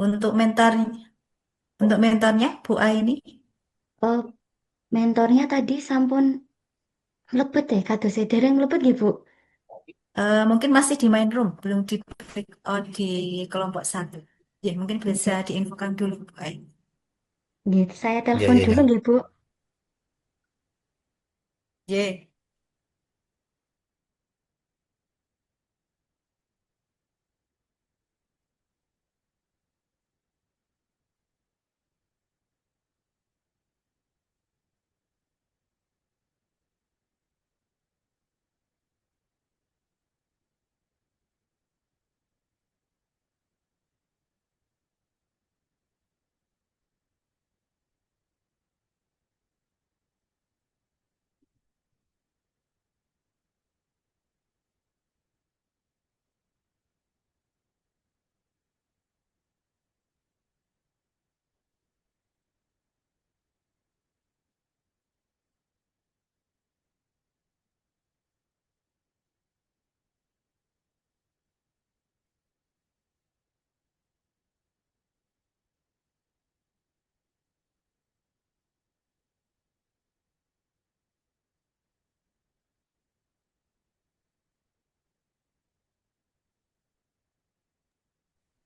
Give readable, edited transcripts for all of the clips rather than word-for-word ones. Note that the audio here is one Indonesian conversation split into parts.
Untuk mentor, untuk mentornya Bu Aini, Oh, mentornya tadi sampun mlebet ya, kados dereng mlebet nggih, Bu. mungkin masih di main room, belum di break out di kelompok satu. Ya, mungkin bisa diinfokan dulu Bu Aini. Nggih, saya Iya, telepon iya, dulu iya. nggih, Bu. Ye,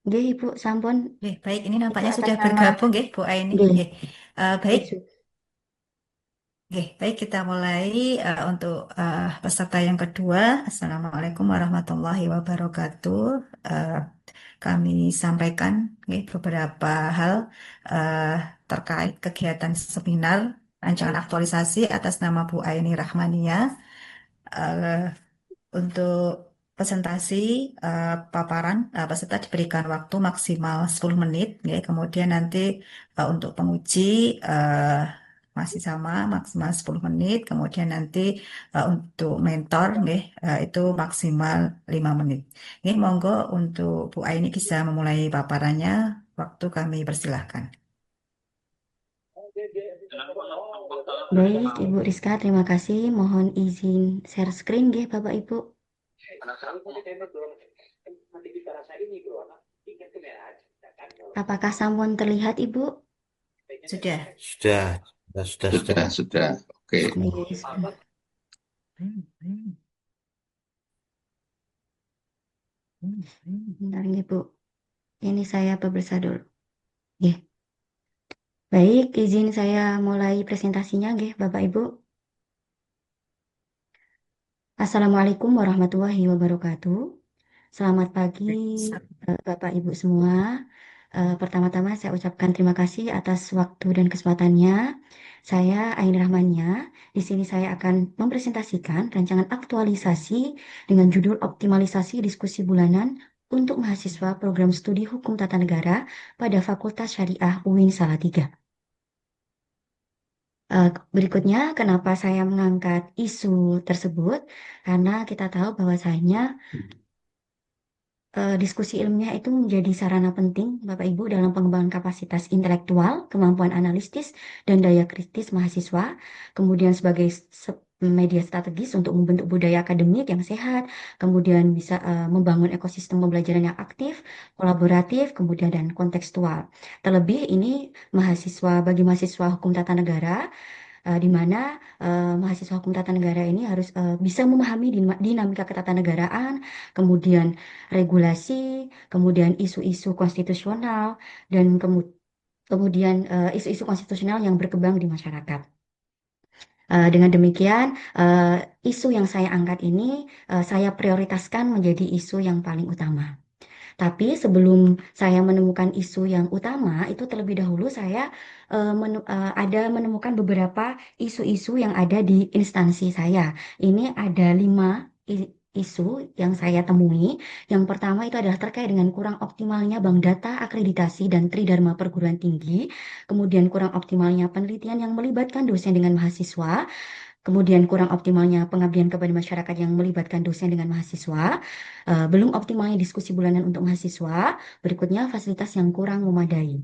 Nggih, Ibu, sampun baik. Ini iki nampaknya atas sudah nama bergabung, ya, Bu Aini. nggih, Ye, baik. Yesus. Baik, kita mulai untuk peserta yang kedua. Assalamualaikum warahmatullahi wabarakatuh. Eh, Kami sampaikan beberapa hal eh, terkait kegiatan seminar rancangan aktualisasi atas nama Bu Aini Rahmania. Eh, untuk presentasi paparan peserta diberikan waktu maksimal 10 menit, ya. Kemudian nanti untuk penguji eh, masih sama maksimal 10 menit. Kemudian nanti untuk mentor, ya, itu maksimal 5 menit. Ini monggo untuk Bu Aini bisa memulai paparannya. Waktu kami persilahkan. Baik, Ibu Rizka, terima kasih. Mohon izin share screen nggih, Bapak Ibu. Apakah sampun terlihat, Ibu? Sudah. Sudah, sudah. Sudah. Oke. Nggih, bentar nggih, Bu. Ini saya pemirsa dulu. Nggih. Baik, izin saya mulai presentasinya nggih, Bapak Ibu. Assalamualaikum warahmatullahi wabarakatuh. Selamat pagi, Bapak Ibu semua. Pertama-tama saya ucapkan terima kasih atas waktu dan kesempatannya. Saya Ain Rahmania. Di sini saya akan mempresentasikan rancangan aktualisasi dengan judul Optimalisasi Diskusi Bulanan untuk mahasiswa program studi Hukum Tata Negara pada Fakultas Syariah UIN Salatiga. Berikutnya, kenapa saya mengangkat isu tersebut? Karena kita tahu bahwasanya diskusi ilmiah itu menjadi sarana penting, Bapak Ibu, dalam pengembangan kapasitas intelektual, kemampuan analitis, dan daya kritis mahasiswa. Kemudian sebagai media strategis untuk membentuk budaya akademik yang sehat, kemudian bisa membangun ekosistem pembelajaran yang aktif, kolaboratif, kemudian dan kontekstual. Terlebih ini bagi mahasiswa hukum tata negara di mana mahasiswa hukum tata negara ini harus bisa memahami dinamika ketatanegaraan, kemudian regulasi, kemudian isu-isu konstitusional, dan kemudian isu-isu konstitusional yang berkembang di masyarakat. Dengan demikian, isu yang saya angkat ini saya prioritaskan menjadi isu yang paling utama. Tapi sebelum saya menemukan isu yang utama, itu terlebih dahulu saya ada menemukan beberapa isu-isu yang ada di instansi saya. Ini ada 5 isu yang saya temui. Yang pertama itu adalah terkait dengan kurang optimalnya bank data, akreditasi, dan tridharma perguruan tinggi. Kemudian kurang optimalnya penelitian yang melibatkan dosen dengan mahasiswa. Kemudian kurang optimalnya pengabdian kepada masyarakat yang melibatkan dosen dengan mahasiswa, belum optimalnya diskusi bulanan untuk mahasiswa, berikutnya fasilitas yang kurang memadai.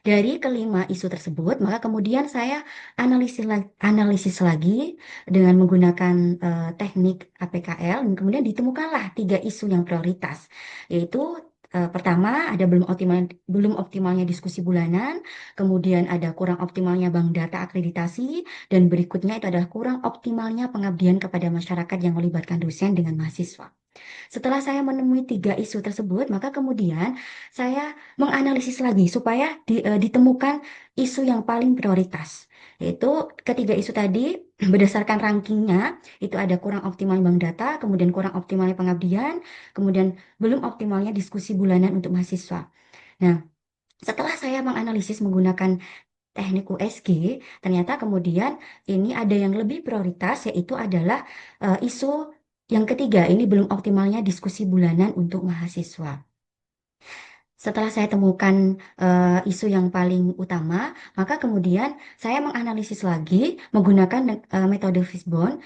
Dari kelima isu tersebut, maka kemudian saya analisis lagi dengan menggunakan teknik APKL, dan kemudian ditemukanlah 3 isu yang prioritas, yaitu Pertama, ada belum optimalnya diskusi bulanan, kemudian ada kurang optimalnya bank data akreditasi, dan berikutnya itu adalah kurang optimalnya pengabdian kepada masyarakat yang melibatkan dosen dengan mahasiswa. Setelah saya menemui tiga isu tersebut, maka kemudian saya menganalisis lagi supaya ditemukan isu yang paling prioritas. Yaitu ketiga isu tadi berdasarkan rankingnya, itu ada kurang optimal bank data, kemudian kurang optimalnya pengabdian, kemudian belum optimalnya diskusi bulanan untuk mahasiswa. Nah, setelah saya menganalisis menggunakan teknik USG, ternyata kemudian ini ada yang lebih prioritas, yaitu adalah isu yang ketiga, ini belum optimalnya diskusi bulanan untuk mahasiswa. Setelah saya temukan isu yang paling utama, maka kemudian saya menganalisis lagi menggunakan metode Fishbone.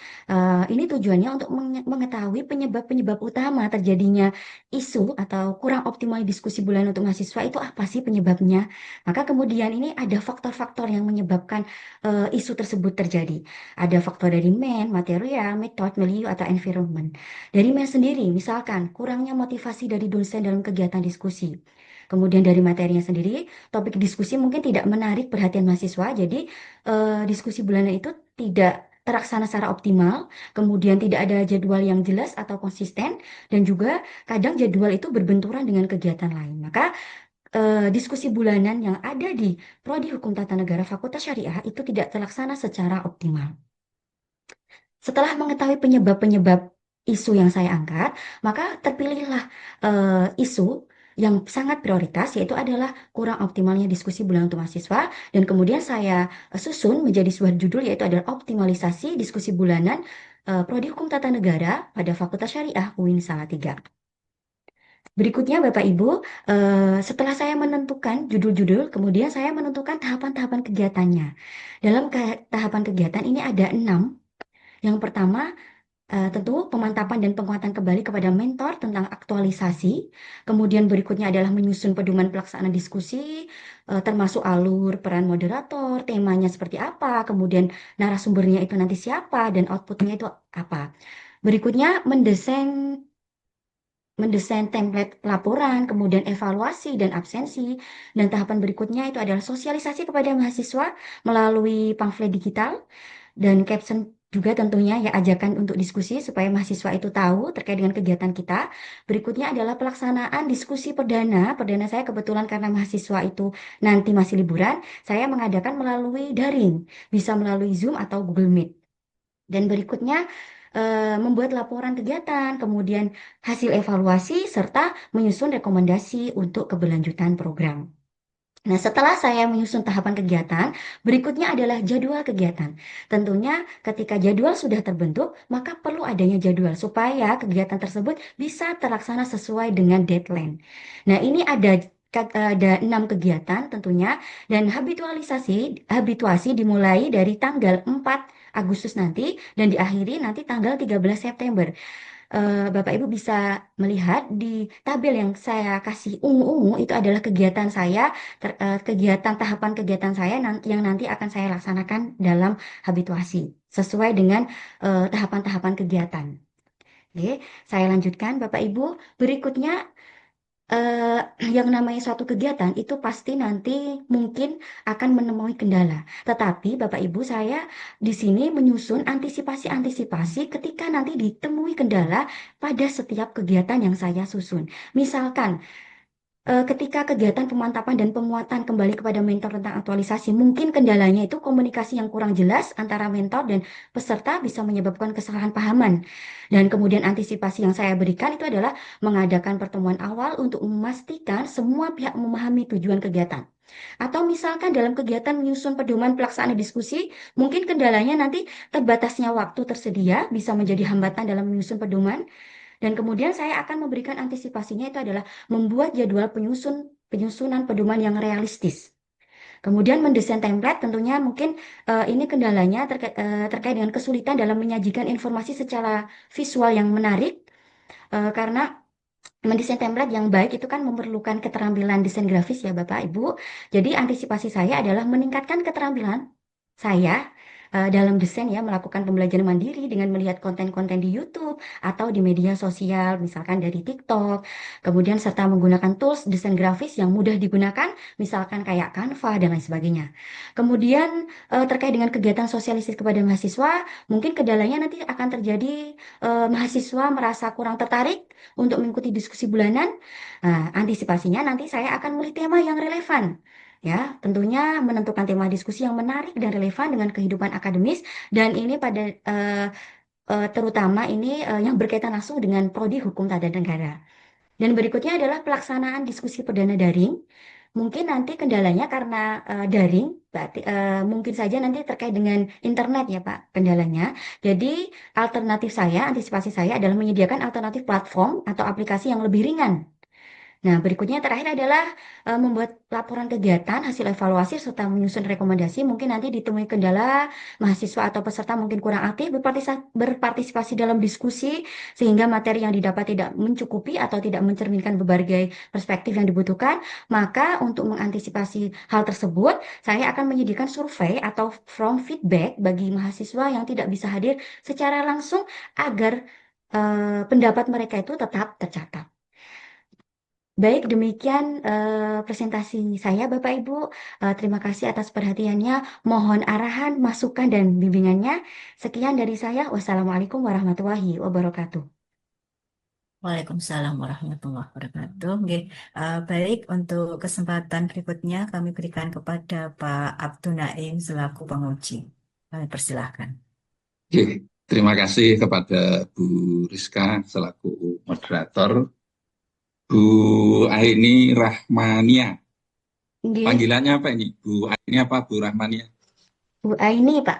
Ini tujuannya untuk mengetahui penyebab-penyebab utama terjadinya isu atau kurang optimal diskusi bulanan untuk mahasiswa itu apa sih penyebabnya. Maka kemudian ini ada faktor-faktor yang menyebabkan isu tersebut terjadi. Ada faktor dari material, metode, milieu, atau environment. Dari sendiri, misalkan kurangnya motivasi dari dosen dalam kegiatan diskusi. Kemudian dari materinya sendiri, topik diskusi mungkin tidak menarik perhatian mahasiswa, jadi diskusi bulanan itu tidak terlaksana secara optimal, kemudian tidak ada jadwal yang jelas atau konsisten, dan juga kadang jadwal itu berbenturan dengan kegiatan lain. Maka diskusi bulanan yang ada di Prodi Hukum Tata Negara Fakultas Syariah itu tidak terlaksana secara optimal. Setelah mengetahui penyebab-penyebab isu yang saya angkat, maka terpilihlah isu yang sangat prioritas, yaitu adalah kurang optimalnya diskusi bulanan untuk mahasiswa, dan kemudian saya susun menjadi sebuah judul, yaitu adalah optimalisasi diskusi bulanan Prodi Hukum Tata Negara pada Fakultas Syariah UIN Salatiga. Berikutnya, Bapak Ibu, setelah saya menentukan judul-judul, kemudian saya menentukan tahapan-tahapan kegiatannya. Dalam tahapan kegiatan ini ada 6. Yang pertama, tentu pemantapan dan penguatan kembali kepada mentor tentang aktualisasi. Kemudian berikutnya adalah menyusun pedoman pelaksanaan diskusi, termasuk alur, peran moderator, temanya seperti apa, kemudian narasumbernya itu nanti siapa, dan outputnya itu apa. Berikutnya mendesain template laporan, kemudian evaluasi dan absensi, dan tahapan berikutnya itu adalah sosialisasi kepada mahasiswa melalui pamflet digital, dan caption juga tentunya ya, ajakan untuk diskusi supaya mahasiswa itu tahu terkait dengan kegiatan kita. Berikutnya adalah pelaksanaan diskusi perdana. Perdana saya kebetulan karena mahasiswa itu nanti masih liburan, saya mengadakan melalui daring, bisa melalui Zoom atau Google Meet. Dan berikutnya membuat laporan kegiatan, kemudian hasil evaluasi, serta menyusun rekomendasi untuk keberlanjutan program. Nah, setelah saya menyusun tahapan kegiatan, berikutnya adalah jadwal kegiatan. Tentunya ketika jadwal sudah terbentuk, maka perlu adanya jadwal supaya kegiatan tersebut bisa terlaksana sesuai dengan deadline. Nah, ini ada 6 kegiatan tentunya, dan habituasi dimulai dari tanggal 4 Agustus nanti dan diakhiri nanti tanggal 13 September. Bapak Ibu bisa melihat di tabel yang saya kasih ungu-ungu, itu adalah kegiatan saya, kegiatan tahapan kegiatan saya yang nanti akan saya laksanakan dalam habituasi sesuai dengan tahapan-tahapan kegiatan. Oke, saya lanjutkan Bapak Ibu. Berikutnya eh, yang namanya suatu kegiatan itu pasti nanti mungkin akan menemui kendala. Tetapi Bapak Ibu, saya di sini menyusun antisipasi-antisipasi ketika nanti ditemui kendala pada setiap kegiatan yang saya susun. Misalkan ketika kegiatan pemantapan dan penguatan kembali kepada mentor tentang aktualisasi, mungkin kendalanya itu komunikasi yang kurang jelas antara mentor dan peserta bisa menyebabkan kesalahan pahaman. Dan kemudian antisipasi yang saya berikan itu adalah mengadakan pertemuan awal untuk memastikan semua pihak memahami tujuan kegiatan. Atau misalkan dalam kegiatan menyusun pedoman pelaksanaan diskusi, mungkin kendalanya nanti terbatasnya waktu tersedia bisa menjadi hambatan dalam menyusun pedoman. Dan kemudian saya akan memberikan antisipasinya itu adalah membuat jadwal penyusunan pedoman yang realistis. Kemudian mendesain template tentunya mungkin ini kendalanya terkait dengan kesulitan dalam menyajikan informasi secara visual yang menarik, karena mendesain template yang baik itu kan memerlukan keterampilan desain grafis ya Bapak Ibu. Jadi antisipasi saya adalah meningkatkan keterampilan saya dalam desain ya melakukan pembelajaran mandiri dengan melihat konten-konten di YouTube atau di media sosial, misalkan dari TikTok, kemudian serta menggunakan tools desain grafis yang mudah digunakan, misalkan kayak Canva dan lain sebagainya. Kemudian terkait dengan kegiatan sosialisasi kepada mahasiswa, mungkin kendalanya nanti akan terjadi mahasiswa merasa kurang tertarik untuk mengikuti diskusi bulanan. Nah, antisipasinya nanti saya akan memilih tema yang relevan. Ya, tentunya menentukan tema diskusi yang menarik dan relevan dengan kehidupan akademis dan ini pada terutama ini yang berkaitan langsung dengan prodi hukum tata negara. Dan berikutnya adalah pelaksanaan diskusi perdana daring. Mungkin nanti kendalanya karena daring, berarti mungkin saja nanti terkait dengan internet ya Pak kendalanya. Jadi alternatif saya, antisipasi saya adalah menyediakan alternatif platform atau aplikasi yang lebih ringan. Nah, berikutnya terakhir adalah membuat laporan kegiatan, hasil evaluasi, serta menyusun rekomendasi. Mungkin nanti ditemui kendala mahasiswa atau peserta mungkin kurang aktif berpartisipasi dalam diskusi, sehingga materi yang didapat tidak mencukupi atau tidak mencerminkan berbagai perspektif yang dibutuhkan. Maka untuk mengantisipasi hal tersebut, saya akan menyediakan survei atau form feedback bagi mahasiswa yang tidak bisa hadir secara langsung agar pendapat mereka itu tetap tercatat. Baik, demikian presentasi saya, Bapak Ibu. Terima kasih atas perhatiannya. Mohon arahan, masukan, dan bimbingannya. Sekian dari saya. Wassalamualaikum warahmatullahi wabarakatuh. Waalaikumsalam warahmatullahi wabarakatuh. Oke, baik untuk kesempatan berikutnya kami berikan kepada Pak Abdul Naim selaku penguji. Kami persilahkan. Oke, terima kasih kepada Bu Rizka selaku moderator, Bu Aini Rahmania. Nggih, Panggilannya apa ini? Bu Aini apa Bu Rahmania? Bu Aini, Pak.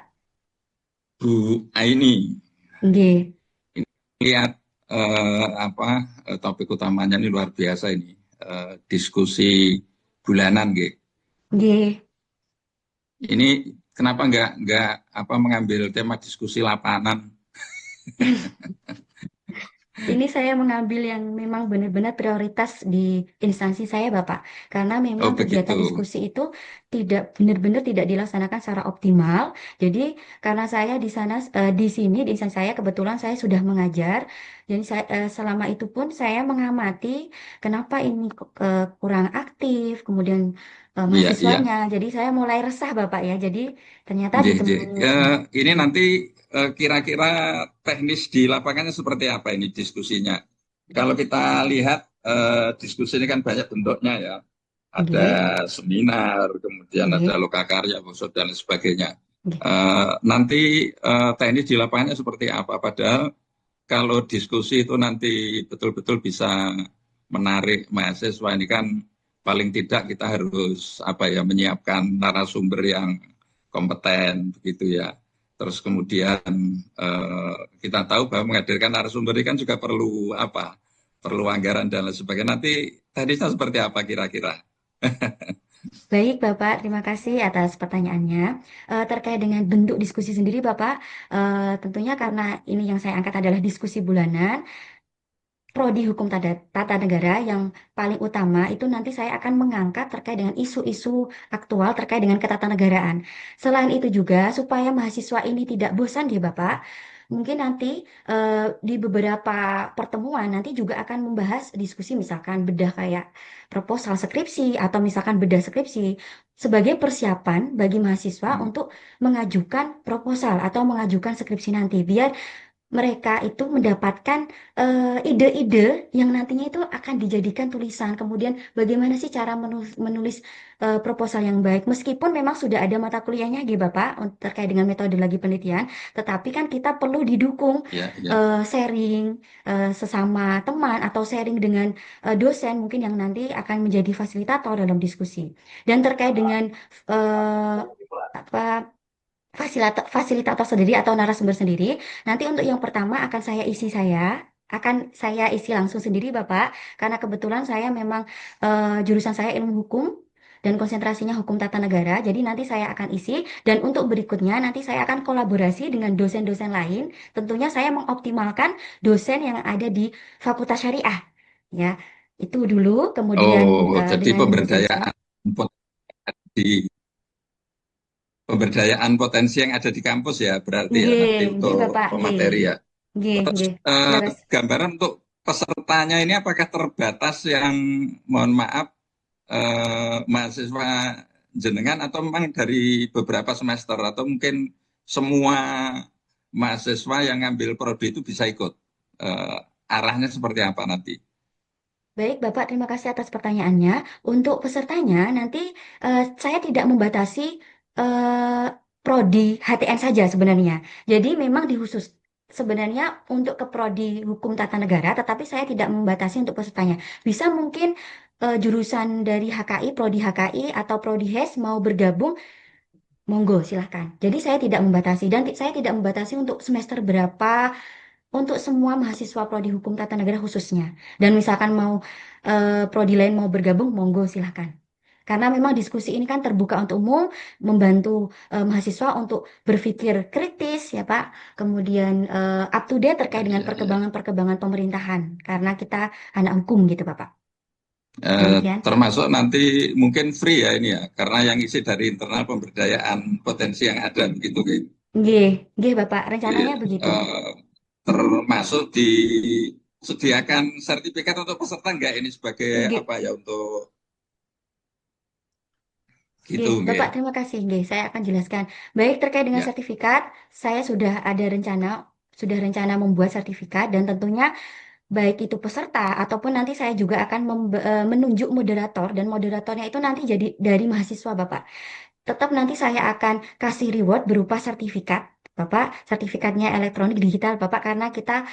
Bu Aini. Nggih, Lihat topik utamanya ini luar biasa ini. Diskusi bulanan, gitu. nggih. Ini kenapa nggak mengambil tema diskusi lapangan? Ini saya mengambil yang memang benar-benar prioritas di instansi saya, Bapak. Karena memang Oh begitu. kegiatan diskusi itu tidak benar-benar tidak dilaksanakan secara optimal. Jadi karena saya di sana di sini di instansi saya kebetulan saya sudah mengajar. Jadi saya, selama itu pun saya mengamati kenapa ini kurang aktif, kemudian Iya, iya. mahasiswanya. Jadi saya mulai resah, Bapak ya. Jadi ternyata Nggih, nggih. ditemui. Ini nanti kira-kira teknis di lapangannya seperti apa ini diskusinya? Kalau kita lihat diskusi ini kan banyak bentuknya ya. Ada Nggih, seminar, kemudian ada nggih, lokakarya, workshop dan lain sebagainya. nggih. Nanti teknis di lapangannya seperti apa? Padahal kalau diskusi itu nanti betul-betul bisa menarik mahasiswa ini kan paling tidak kita harus menyiapkan narasumber yang kompeten begitu ya. Terus kemudian kita tahu bahwa menghadirkan narasumber ini kan juga perlu perlu anggaran dan lain sebagainya. Nanti teknisnya seperti apa kira-kira? Baik, Bapak. Terima kasih atas pertanyaannya. Terkait dengan bentuk diskusi sendiri, Bapak, tentunya karena ini yang saya angkat adalah diskusi bulanan, prodi hukum tata negara yang paling utama itu nanti saya akan mengangkat terkait dengan isu-isu aktual terkait dengan ketatanegaraan. Selain itu juga, supaya mahasiswa ini tidak bosan ya, Bapak, mungkin nanti di beberapa pertemuan nanti juga akan membahas diskusi misalkan bedah kayak proposal skripsi atau misalkan bedah skripsi sebagai persiapan bagi mahasiswa Hmm. untuk mengajukan proposal atau mengajukan skripsi nanti biar mereka itu mendapatkan ide-ide yang nantinya itu akan dijadikan tulisan. Kemudian bagaimana sih cara menulis proposal yang baik? Meskipun memang sudah ada mata kuliahnya, gitu Bapak, terkait dengan metodologi penelitian, tetapi kan kita perlu didukung Ya, ya. sharing sesama teman atau sharing dengan dosen mungkin yang nanti akan menjadi fasilitator dalam diskusi. Dan terkait dengan apa fasilitator sendiri atau narasumber sendiri. Nanti untuk yang pertama akan saya isi langsung sendiri Bapak, karena kebetulan saya memang jurusan saya ilmu hukum dan konsentrasinya hukum tata negara. Jadi nanti saya akan isi dan untuk berikutnya nanti saya akan kolaborasi dengan dosen-dosen lain. Tentunya saya mengoptimalkan dosen yang ada di Fakultas Syariah. Ya, itu dulu. Kemudian Oh, jadi dengan dosen-dosen. pemberdayaan pemberdayaan potensi yang ada di kampus ya, berarti ya Nggih, nanti nggih untuk Bapak, nggih. pemateri ya. Nggih, Terus nggih. Leres. gambaran untuk pesertanya ini apakah terbatas yang, mohon maaf, mahasiswa jenengan atau memang dari beberapa semester atau mungkin semua mahasiswa yang ngambil prodi itu bisa ikut? Arahnya seperti apa nanti? Baik, Bapak, terima kasih atas pertanyaannya. Untuk pesertanya, nanti saya tidak membatasi eh, prodi HTN saja sebenarnya. Jadi memang dikhusus sebenarnya untuk ke prodi hukum tata negara, tetapi saya tidak membatasi untuk pesertanya. Bisa mungkin jurusan dari HKI, prodi HKI atau prodi HES mau bergabung, monggo silahkan. Jadi saya tidak membatasi dan saya tidak membatasi untuk semester berapa untuk semua mahasiswa prodi hukum tata negara khususnya. Dan misalkan mau prodi lain mau bergabung, monggo silahkan. Karena memang diskusi ini kan terbuka untuk umum, membantu mahasiswa untuk berpikir kritis ya Pak, kemudian up to date terkait dengan Ya, ya. perkembangan-perkembangan pemerintahan. Karena kita anak hukum gitu Bapak. Demikian. Termasuk nanti mungkin free ya ini ya, karena yang isi dari internal pemberdayaan potensi yang ada begitu gitu. Nggih, nggih Bapak, rencananya Iya, begitu. termasuk disediakan sertifikat untuk peserta enggak ini sebagai Nggih, apa ya untuk gitu nggih, nggih. Bapak, terima kasih. Nggih, saya akan jelaskan. Baik, terkait dengan Ya. sertifikat, saya sudah rencana membuat sertifikat dan tentunya baik itu peserta ataupun nanti saya juga akan menunjuk moderator dan moderatornya itu nanti jadi dari mahasiswa Bapak. Tetap nanti saya akan kasih reward berupa sertifikat Bapak, sertifikatnya elektronik digital Bapak karena kita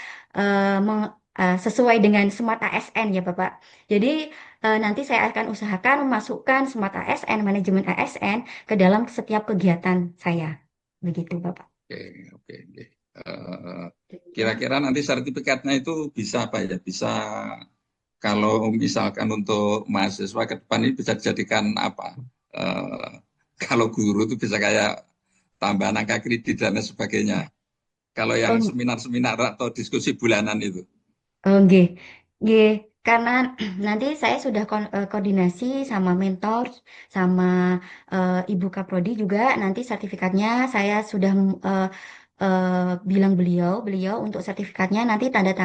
sesuai dengan Smart ASN ya Bapak. Jadi nanti saya akan usahakan memasukkan Smart ASN, manajemen ASN ke dalam setiap kegiatan saya. Begitu Bapak. Oke, oke, oke. Demikian. Kira-kira nanti sertifikatnya itu bisa apa ya? Bisa kalau misalkan untuk mahasiswa ke depan ini bisa dijadikan apa? Eh, Kalau guru itu bisa kayak tambahan angka kredit dan lain sebagainya. Kalau yang Oh, seminar-seminar atau diskusi bulanan itu. oh, nggih. Nggih, karena nanti saya sudah koordinasi sama mentor, sama Ibu Kaprodi juga. Nanti sertifikatnya saya sudah bilang beliau untuk sertifikatnya nanti tanda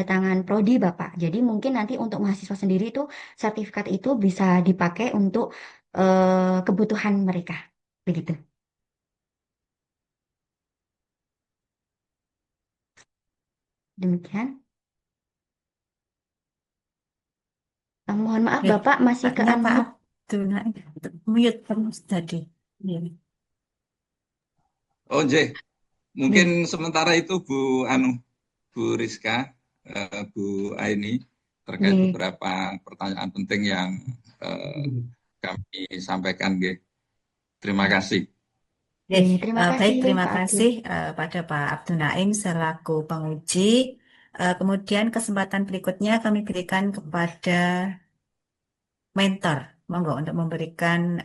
tangan Prodi Bapak. Jadi mungkin nanti untuk mahasiswa sendiri itu sertifikat itu bisa dipakai untuk kebutuhan mereka. Begitu. Demikian. Mohon maaf Ya, Bapak masih ke Paknya Pak unmute. Abdullah mute terus tadi. Iya. Oh, J. Mungkin Nggih. sementara itu Bu Rizka, Bu Aini terkait Nggih. beberapa pertanyaan penting yang kami sampaikan. Nggih. Terima kasih. Oke, Terima baik, kasih terima Pak Abdul. kasih pada Pak Abdul Naim selaku penguji. Kemudian kesempatan berikutnya kami berikan kepada mentor, monggo untuk memberikan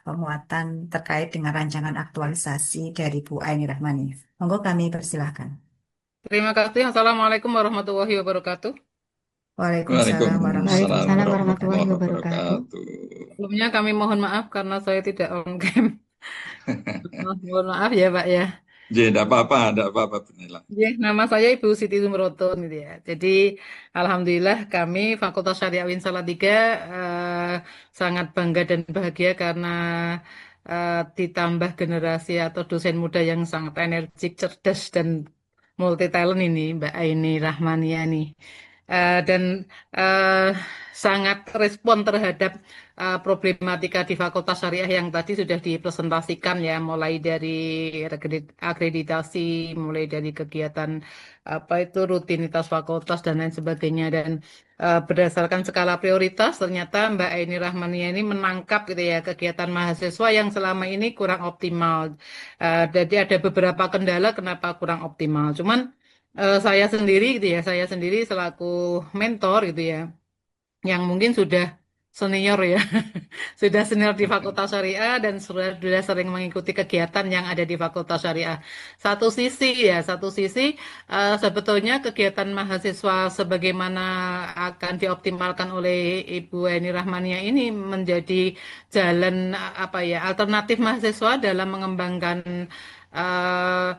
penguatan terkait dengan rancangan aktualisasi dari Bu Aini Rahmani. Monggo kami persilahkan. Terima kasih. Assalamualaikum warahmatullahi wabarakatuh. Waalaikumsalam warahmatullahi Waalaikumsalam Waalaikumsalam warahmatullahi wabarakatuh. warahmatullahi wabarakatuh. wabarakatuh. Sebelumnya kami mohon maaf karena saya tidak on cam. Mohon maaf ya Pak ya. J, tidak apa-apa, Benila. Ya, nama saya Ibu Siti Zumroto gitu ya. Jadi alhamdulillah kami Fakultas Syariah UIN Salatiga sangat bangga dan bahagia karena ditambah generasi atau dosen muda yang sangat energik, cerdas dan multi talent ini Mbak Aini Rahmaniani. Dan eh, sangat respon terhadap problematika di Fakultas Syariah yang tadi sudah dipresentasikan ya, mulai dari akreditasi, mulai dari kegiatan apa itu rutinitas fakultas dan lain sebagainya dan berdasarkan skala prioritas ternyata Mbak Aini Rahmania ini menangkap gitu ya kegiatan mahasiswa yang selama ini kurang optimal. Jadi ada beberapa kendala kenapa kurang optimal. Cuman saya sendiri gitu ya, saya sendiri selaku mentor gitu ya, yang mungkin sudah senior ya, sudah senior di Fakultas Syariah dan sudah sering mengikuti kegiatan yang ada di Fakultas Syariah. Satu sisi sebetulnya kegiatan mahasiswa sebagaimana akan dioptimalkan oleh Ibu Eni Rahmania ini menjadi jalan apa ya alternatif mahasiswa dalam mengembangkan eh,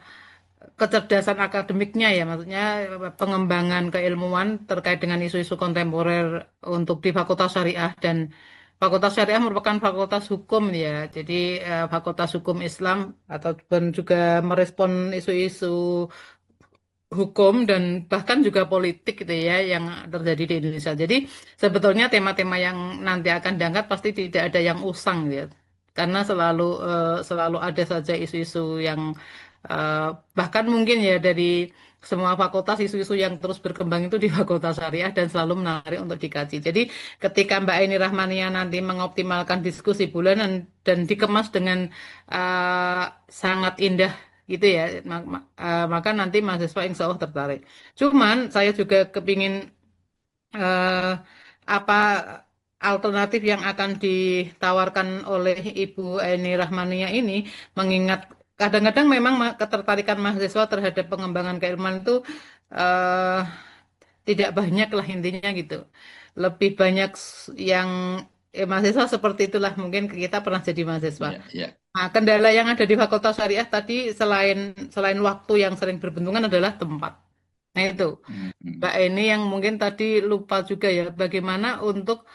kecerdasan akademiknya ya, maksudnya pengembangan keilmuan terkait dengan isu-isu kontemporer untuk di Fakultas Syariah dan Fakultas Syariah merupakan fakultas hukum ya, jadi Fakultas Hukum Islam ataupun juga merespon isu-isu hukum dan bahkan juga politik gitu ya yang terjadi di Indonesia. Jadi sebetulnya tema-tema yang nanti akan diangkat pasti tidak ada yang usang ya. Karena selalu ada saja isu-isu yang eh, bahkan mungkin ya dari semua fakultas isu-isu yang terus berkembang itu di Fakultas Syariah dan selalu menarik untuk dikaji. Jadi ketika Mbak Eni Rahmania nanti mengoptimalkan diskusi bulanan dan dikemas dengan eh, sangat indah gitu ya, maka nanti mahasiswa insya Allah tertarik. Cuman saya juga kepingin eh, apa alternatif yang akan ditawarkan oleh Ibu Eni Rahmania ini, mengingat kadang-kadang memang ketertarikan mahasiswa terhadap pengembangan keilmuan itu eh, tidak banyak lah intinya gitu. Lebih banyak yang mahasiswa seperti itulah mungkin kita pernah jadi mahasiswa. Ya, ya. Nah, kendala yang ada di Fakultas Syariah tadi selain waktu yang sering berbentungan adalah tempat. Nah itu, Hmm. Mbak Eni yang mungkin tadi lupa juga ya, bagaimana untuk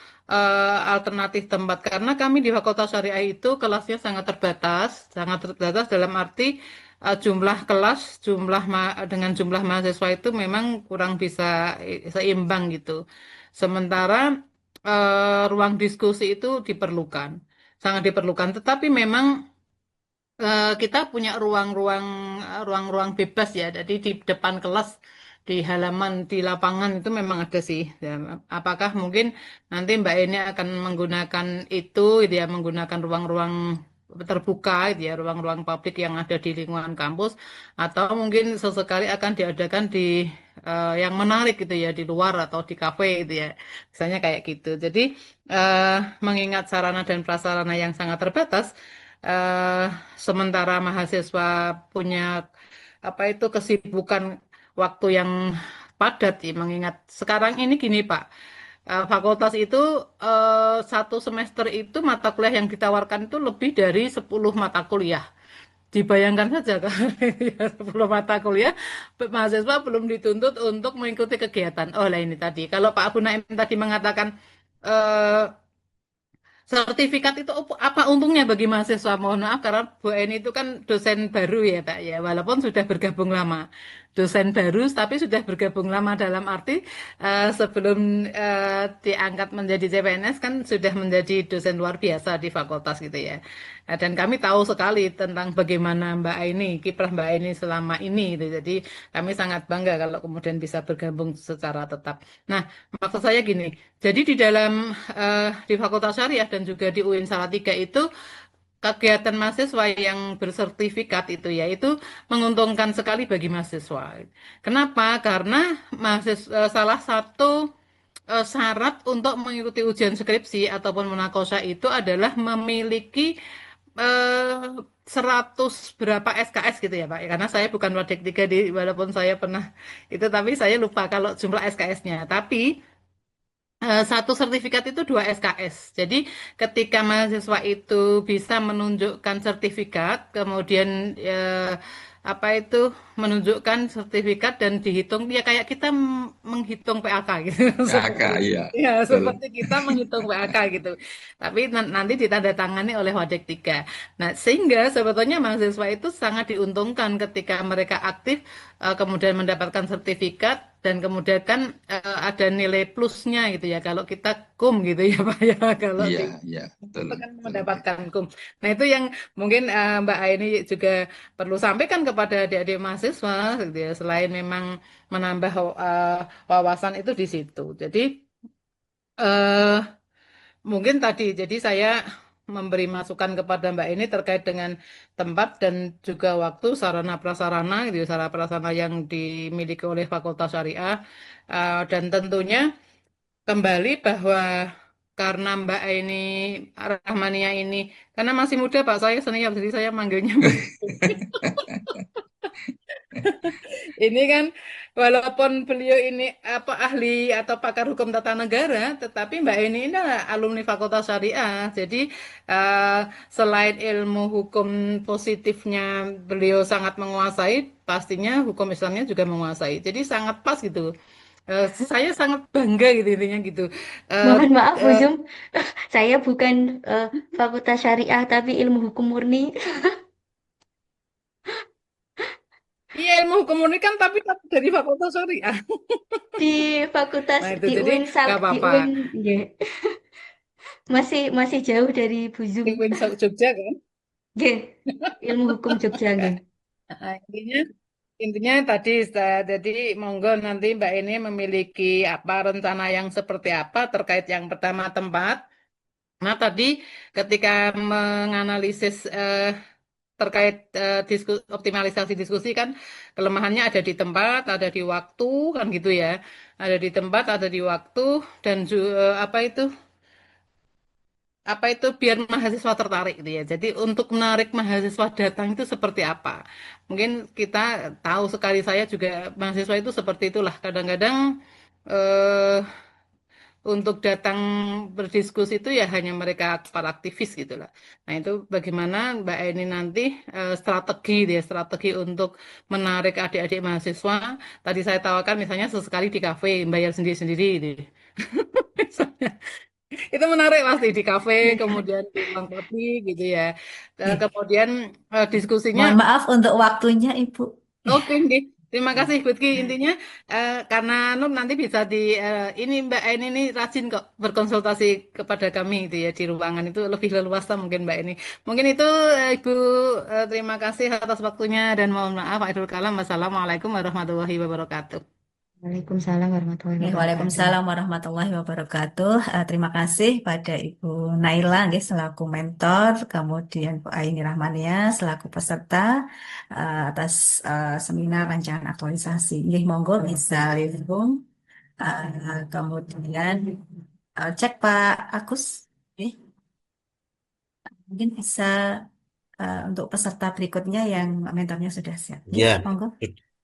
alternatif tempat. Karena kami di Fakultas Syariah itu kelasnya sangat terbatas dalam arti jumlah kelas, dengan jumlah mahasiswa itu memang kurang bisa seimbang gitu. Sementara ruang diskusi itu diperlukan, sangat diperlukan. Tetapi memang kita punya ruang-ruang bebas ya. Jadi di depan kelas, di halaman, di lapangan itu memang ada sih. Ya, apakah mungkin nanti Mbak Eni akan menggunakan itu, gitu ya, menggunakan ruang-ruang terbuka, gitu ya, ruang-ruang publik yang ada di lingkungan kampus, atau mungkin sesekali akan diadakan di yang menarik gitu ya, di luar atau di kafe gitu ya, misalnya kayak gitu. Jadi eh, mengingat sarana dan prasarana yang sangat terbatas eh, sementara mahasiswa punya apa itu kesibukan waktu yang padat ya, mengingat sekarang ini gini Pak, fakultas itu satu semester itu mata kuliah yang ditawarkan itu lebih dari 10 mata kuliah. Dibayangkan saja kan, ya, 10 mata kuliah, mahasiswa belum dituntut untuk mengikuti kegiatan. Oh lah ini tadi, kalau Pak Abu Naim tadi mengatakan eh, sertifikat itu apa untungnya bagi mahasiswa? Mohon maaf karena Bu Eni itu kan dosen baru ya Pak ya, walaupun sudah bergabung lama. Dosen baru tapi sudah bergabung lama dalam arti sebelum diangkat menjadi CPNS kan sudah menjadi dosen luar biasa di fakultas gitu ya. Dan kami tahu sekali tentang bagaimana Mbak Eni, kiprah Mbak Eni selama ini gitu. Jadi kami sangat bangga kalau kemudian bisa bergabung secara tetap. Nah, maksud saya gini, jadi di dalam di Fakultas Syariah dan juga di UIN Salatiga itu kegiatan mahasiswa yang bersertifikat itu ya itu menguntungkan sekali bagi mahasiswa. Kenapa? Karena salah satu syarat untuk mengikuti ujian skripsi ataupun munakosah itu adalah memiliki 100 berapa SKS gitu ya Pak. Karena saya bukan Wadek 3 walaupun saya pernah itu tapi saya lupa kalau jumlah SKS-nya. Tapi satu sertifikat itu 2 SKS. Jadi ketika mahasiswa itu bisa menunjukkan sertifikat, kemudian apa itu menunjukkan sertifikat dan dihitung ya kayak kita menghitung PAK gitu. KK, Seperti iya. ya Betul. seperti kita menghitung PAK gitu. Tapi nanti ditandatangani oleh Wadek 3. Nah, sehingga sebetulnya mahasiswa itu sangat diuntungkan ketika mereka aktif kemudian mendapatkan sertifikat dan kemudian kan ada nilai plusnya gitu ya kalau kita kum gitu ya Pak ya kalau Iya, di iya, betul. itu kan Betul. mendapatkan kum. Nah itu yang mungkin Mbak Aini juga perlu sampaikan kepada adik-adik mahasiswa gitu ya selain memang menambah wawasan itu di situ. Jadi eh, mungkin tadi jadi saya memberi masukan kepada Mbak ini terkait dengan tempat dan juga waktu sarana prasarana gitu ya, sarana prasarana yang dimiliki oleh Fakultas Syariah dan tentunya kembali bahwa karena Mbak Aini Rahmania ini, karena masih muda Pak, saya senior, jadi saya manggilnya Mbak. Ini kan walaupun beliau ini apa ahli atau pakar hukum tata negara, tetapi Mbak ini adalah alumni Fakultas Syariah. Jadi eh, selain ilmu hukum positifnya beliau sangat menguasai, pastinya hukum Islamnya juga menguasai. Jadi sangat pas gitu. Saya sangat bangga gitu intinya gitu. Eh, Mohon maaf, Bu eh, Zum. Saya bukan Fakultas Syariah, tapi ilmu hukum murni iya ilmu hukum murni kan tapi dari Fakultas Syariah. di Fakultas Nah itu di jadi UIN Sal nggak di apa-apa. UIN nggih. Masih jauh dari Bu Zum. Di UIN Jogja kan. Nggih, ilmu hukum Jogja nggih. Nah, intinya tadi jadi monggo nanti Mbak ini memiliki apa rencana yang seperti apa terkait yang pertama tempat. Nah tadi ketika menganalisis terkait optimalisasi diskusi kan kelemahannya ada di tempat, ada di waktu kan gitu ya. Ada di tempat, ada di waktu dan apa itu biar mahasiswa tertarik gitu ya. Jadi untuk menarik mahasiswa datang itu seperti apa? Mungkin kita tahu sekali saya juga mahasiswa itu seperti itulah. Kadang-kadang eh, untuk datang berdiskusi itu ya hanya mereka para aktivis gitu lah. Nah itu bagaimana Mbak Eni nanti strategi dia strategi untuk menarik adik-adik mahasiswa. Tadi saya tawarkan misalnya sesekali di kafe bayar sendiri-sendiri gitu. Misalnya. Itu menarik pasti di kafe, kemudian di ruang kopi gitu ya. Ih, Kemudian diskusinya, mohon maaf untuk waktunya, Ibu. oke, oke. Terima kasih, Butki. Intinya karena Nur nanti bisa ini Mbak Eni ini rajin kok berkonsultasi kepada kami gitu ya di ruangan itu lebih leluasa mungkin Mbak Eni. Mungkin itu Ibu terima kasih atas waktunya dan mohon maaf akhirul kalam. Wassalamualaikum warahmatullahi wabarakatuh. Waalaikumsalam warahmatullahi wabarakatuh. Waalaikumsalam warahmatullahi wabarakatuh. Terima kasih pada Ibu Naila nggih, selaku mentor, kemudian Bu Aini Rahmania selaku peserta atas seminar rancangan aktualisasi. Nggih, monggo bisa live room. Kemudian cek Pak Agus, nggih, mungkin bisa untuk peserta berikutnya yang mentornya sudah siap. Nggih, Ya, monggo.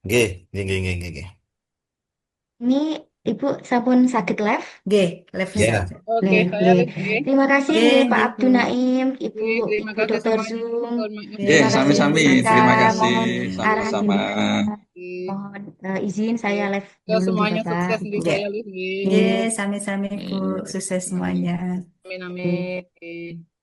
nggih, nggih, nggih, nggih, nggih. Ini Ibu sampun sakit live? Nggih, live-nya Ya, sudah. Oke, Nggih, saya nggih. lagi. Terima kasih Nggih, nggih Pak nggih, Bu. Abdul Naim, Ibu Terima Ibu kasih Dr. semuanya. Zoom. Mohon maaf Oke, Terima lahir kasih dan Bu sami-sami. Sasa. Terima batin. kasih. Mohon arahan Sama-sama. jenengan. Oke. Mohon izin saya Oke. live Ya, dulu nggih semuanya Bapak, sukses Ibu. di Nggih. saya, Lutfi. Nggih, Nggih. sami-sami Bu. Nggih. Sukses Amin. semuanya. Amin, Nggih. amin. Oke.